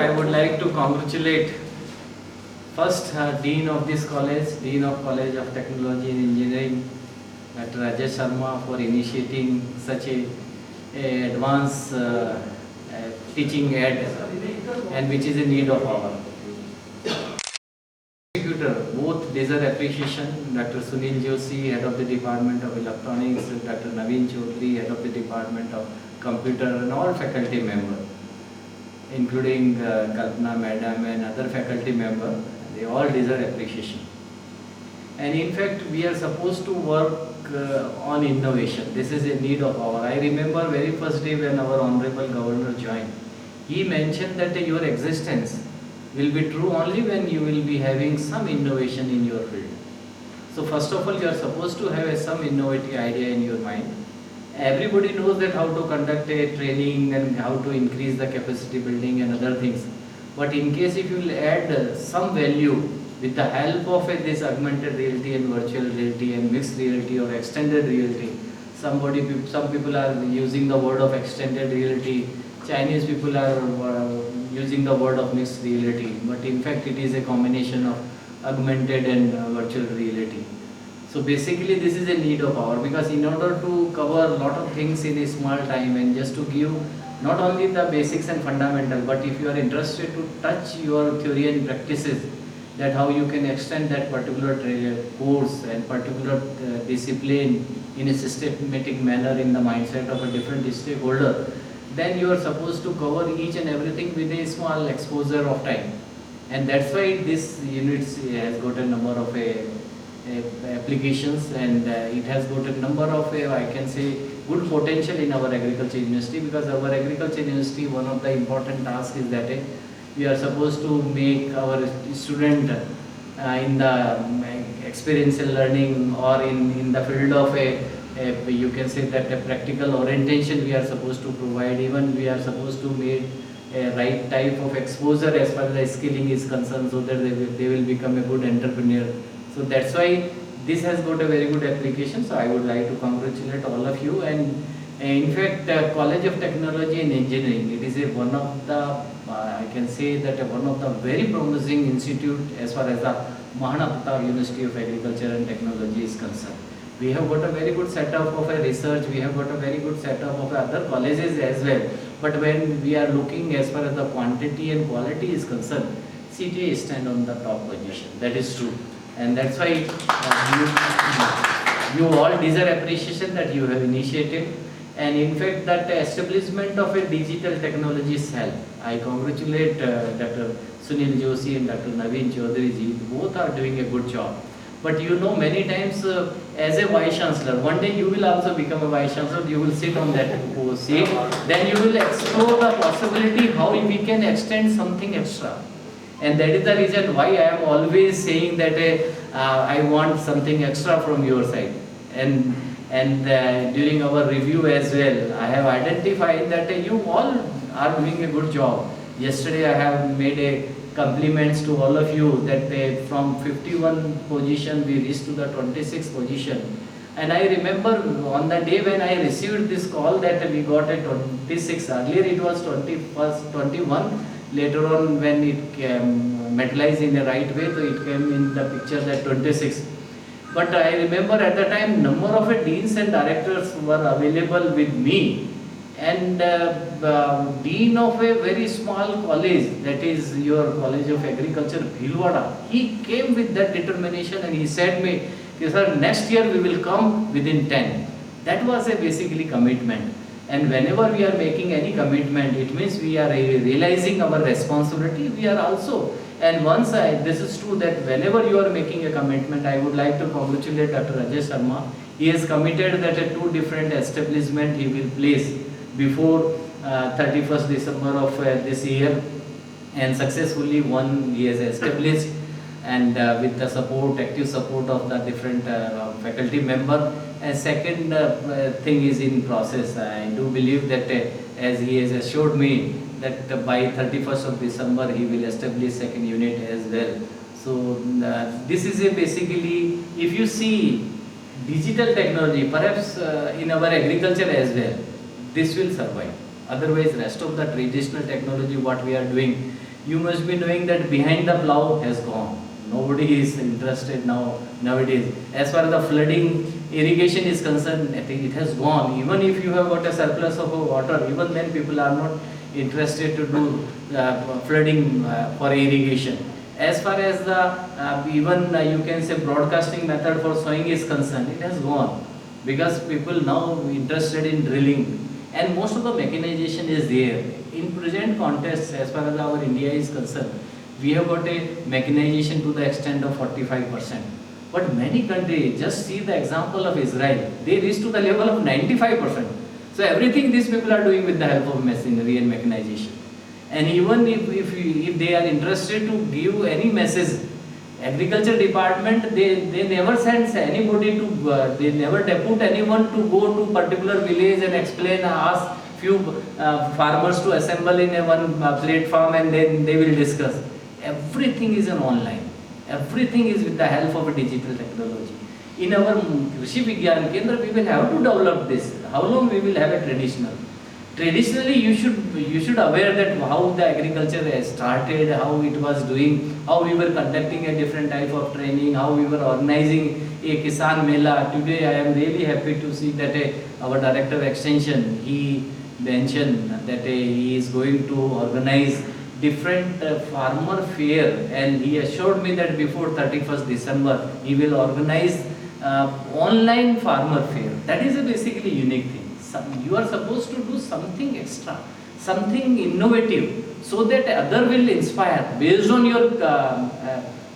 I would like to congratulate first Dean of this college, Dean of College of Technology and Engineering, Dr. Rajesh Sharma, for initiating such a advanced teaching ed, and which is a need of our. Executor both deserve appreciation. Dr. Sunil Joshi, Head of the Department of Electronics, Dr. Naveen Chaudhary, Head of the Department of Computer, and all faculty members, including Kalpana Madam and other faculty members. They all deserve appreciation. And in fact, we are supposed to work on innovation. This is a need of our. I remember very first day when our Honorable Governor joined. He mentioned that your existence will be true only when you will be having some innovation in your field. So first of all, you are supposed to have some innovative idea in your mind. Everybody knows that how to conduct a training and how to increase the capacity building and other things. But in case if you will add some value with the help of this augmented reality and virtual reality and mixed reality or extended reality, some people are using the word of extended reality, Chinese people are using the word of mixed reality, but in fact it is a combination of augmented and virtual reality. So basically this is a need of our, because in order to cover a lot of things in a small time and just to give not only the basics and fundamental, but if you are interested to touch your theory and practices, that how you can extend that particular course and particular discipline in a systematic manner in the mindset of a different stakeholder, then you are supposed to cover each and everything with a small exposure of time. And that's why this unit has got a number of applications, and it has got a number of I can say good potential in our agriculture university, because our agriculture university, one of the important tasks is that we are supposed to make our student in the experiential learning or in the field of you can say that a practical orientation we are supposed to provide. Even we are supposed to make a right type of exposure as far as the skilling is concerned, so that they will become a good entrepreneur. So that's why this has got a very good application. So I would like to congratulate all of you. And in fact, College of Technology and Engineering, it is one of the I can say that one of the very promising institute as far as the Mahana Pratap University of Agriculture and Technology is concerned. We have got a very good setup of a research, we have got a very good setup of other colleges as well. But when we are looking as far as the quantity and quality is concerned, CTA stand on the top position. That is true. And that's why you all deserve appreciation that you have initiated. And in fact, that establishment of a digital technology cell, I congratulate Dr. Sunil Joshi and Dr. Naveen Chaudhary ji. Both are doing a good job. But you know, many times as a Vice Chancellor, one day you will also become a Vice Chancellor, you will sit on that seat, then you will explore the possibility how we can extend something extra. And that is the reason why I am always saying that I want something extra from your side. And during our review as well, I have identified that you all are doing a good job. Yesterday I have made a compliments to all of you that from 51 position we reached to the 26th position. And I remember on the day when I received this call that we got a 26, earlier it was 21, later on when it came, materialized in the right way, so it came in the picture that 26. But I remember at the time number of deans and directors were available with me, and dean of a very small college, that is your College of Agriculture, Bhilwara, he came with that determination and he said me, sir, next year we will come within 10. That was a basically commitment. And whenever we are making any commitment, it means we are realizing our responsibility. We are also, and once this is true that whenever you are making a commitment, I would like to congratulate Dr. Rajesh Sharma. He has committed that two different establishments he will place before 31st December of this year, and successfully one he has established, and with the support, active support of the different faculty member. And second thing is in process. I do believe that as he has assured me that by 31st of December he will establish second unit as well. So this is basically, if you see digital technology, perhaps in our agriculture as well, this will survive. Otherwise, rest of the traditional technology what we are doing, You must be knowing that behind the plow has gone. Nobody is interested nowadays. As far as the flooding, irrigation is concerned, I think it has gone. Even if you have got a surplus of water, even then people are not interested to do flooding for irrigation. As far as the even you can say broadcasting method for sowing is concerned, it has gone, because people now interested in drilling, and most of the mechanization is there. In present context, as far as our India is concerned, we have got a mechanization to the extent of 45%. But many countries, just see the example of Israel, they reach to the level of 95%. So everything these people are doing with the help of machinery and mechanization. And even if they are interested to give any message, agriculture department, they never sends anybody to, they never depute anyone to go to particular village and explain, ask few farmers to assemble in a one platform and then they will discuss. Everything is online. Everything is with the help of a digital technology. In our Krishi Vigyan Kendra, we will have to develop this. How long we will have a traditional? Traditionally, you should aware that how the agriculture has started, how it was doing, how we were conducting a different type of training, how we were organizing a Kisan Mela. Today, I am really happy to see that our Director of Extension, he mentioned that he is going to organize different farmer fair, and he assured me that before 31st December, he will organize online farmer fair. That is a basically unique thing. You are supposed to do something extra, something innovative, so that other will inspire based on your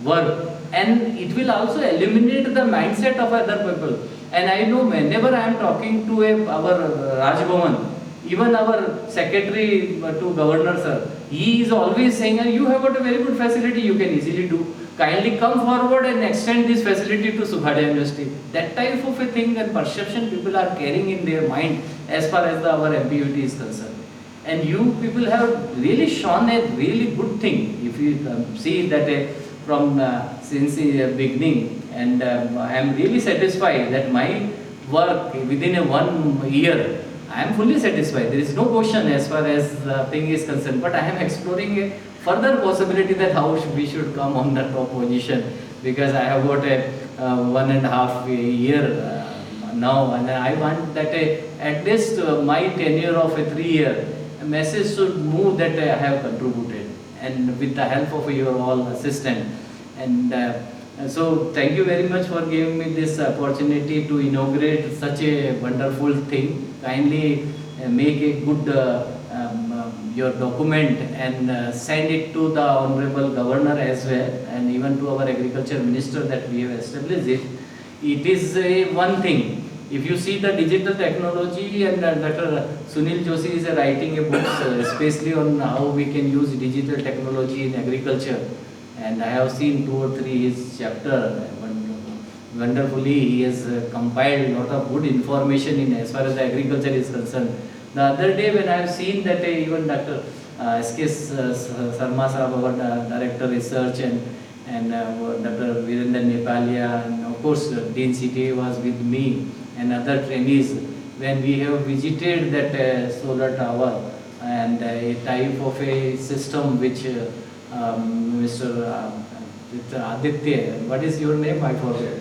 work, and it will also eliminate the mindset of other people. And I know whenever I am talking to our Raj Bhavan, even our secretary to governor sir, he is always saying, you have got a very good facility, you can easily do. Kindly come forward and extend this facility to Sughadia University. That type of a thing and perception people are carrying in their mind as far as our MPUT is concerned. And you people have really shown a really good thing. If you see that from since the beginning, and I am really satisfied that my work within a 1 year, I am fully satisfied. There is no question as far as the thing is concerned, but I am exploring a further possibility that how we should come on the top position, because I have got a 1.5 year now, and I want that at least my tenure of a 3 year, a message should move that I have contributed, and with the help of your all assistant. And so thank you very much for giving me this opportunity to inaugurate such a wonderful thing. Kindly make a good your document and send it to the Honorable Governor as well, and even to our Agriculture Minister that we have established it. It is one thing. If you see the digital technology, and Dr. Sunil Joshi is writing a book especially on how we can use digital technology in agriculture, and I have seen 2 or 3 his chapter. Wonderfully, he has compiled a lot of good information in as far as the agriculture is concerned. The other day when I have seen that even Dr. S.K. Sarma Sahab, our Director Research, and Dr. Virendra Nepalia, and of course Dean CTA was with me, and other trainees, when we have visited that solar tower and a type of a system which Mr. Aditya, what is your name? I forget.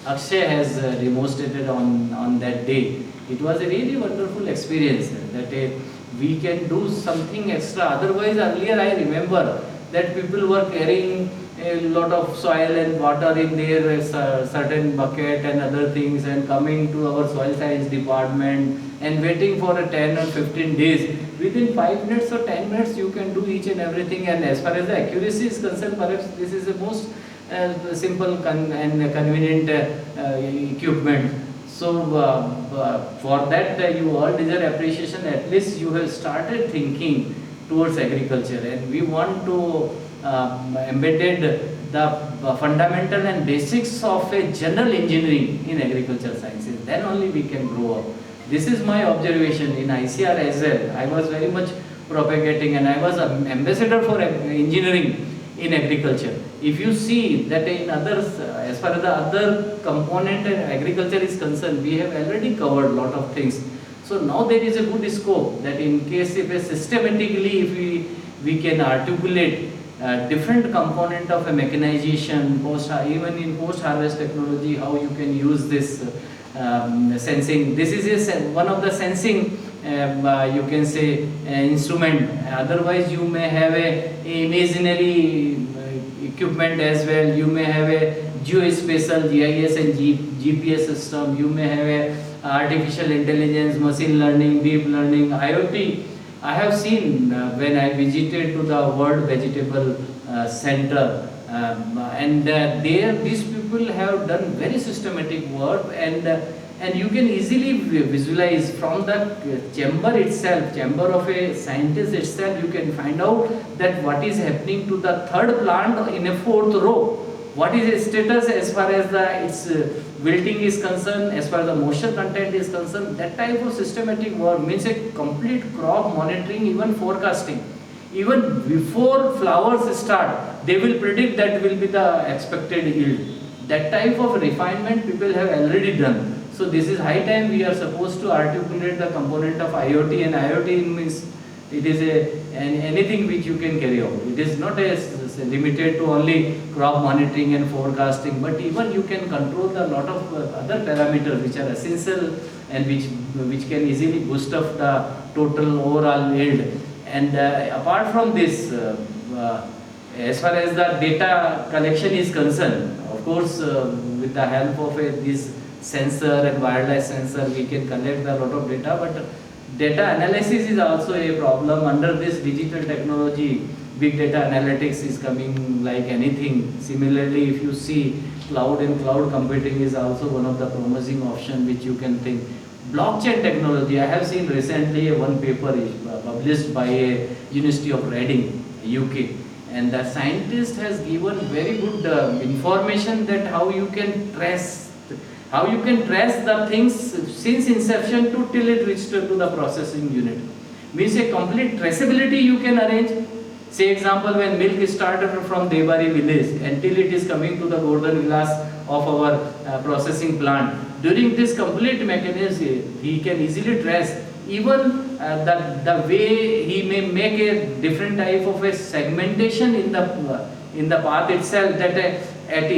Akshay has demonstrated on that day. It was a really wonderful experience that we can do something extra. Otherwise, earlier I remember that people were carrying a lot of soil and water in their certain bucket and other things, and coming to our soil science department and waiting for a 10 or 15 days. Within 5 minutes or 10 minutes you can do each and everything, and as far as the accuracy is concerned, perhaps this is the most simple and convenient equipment. So for that you all deserve appreciation. At least you have started thinking towards agriculture, and we want to embedded the fundamental and basics of a general engineering in agricultural sciences. Then only we can grow up. This is my observation in ICR as well. I was very much propagating, and I was an ambassador for engineering in agriculture. If you see that in others, as far as the other component in agriculture is concerned, we have already covered a lot of things. So now there is a good scope that in case if systematically if we can articulate different component of a mechanization, even in post-harvest technology, how you can use this sensing. This is one of the sensing you can say instrument. Otherwise you may have a imaginary equipment as well. You may have a geospatial GIS and GPS system. You may have a artificial intelligence, machine learning, deep learning, IoT. I have seen when I visited to the World Vegetable Center, and there these people have done very systematic work, and you can easily visualize from the chamber itself, chamber of a scientist itself, you can find out that what is happening to the third plant in a fourth row. What is its status as far as its wilting is concerned, as far as the moisture content is concerned. That type of systematic work means a complete crop monitoring, even forecasting. Even before flowers start, they will predict that will be the expected yield. That type of refinement people have already done. So this is high time we are supposed to articulate the component of IoT, and IoT means it is anything which you can carry out. It is not limited to only crop monitoring and forecasting, but even you can control a lot of other parameters which are essential and which can easily boost up the total overall yield. And apart from this, as far as the data collection is concerned, of course, with the help of this sensor and wireless sensor, we can collect a lot of data, but data analysis is also a problem. Under this digital technology, big data analytics is coming like anything. Similarly, if you see cloud and cloud computing is also one of the promising option which you can think. Blockchain technology, I have seen recently one paper is published by a University of Reading, UK, and the scientist has given very good information that how you can trace the things since inception to till it reached to the processing unit. Means a complete traceability you can arrange. Say example, when milk is started from Debari village until it is coming to the golden glass of our processing plant. During this complete mechanism, he can easily trace even the way he may make a different type of a segmentation in the path itself, that at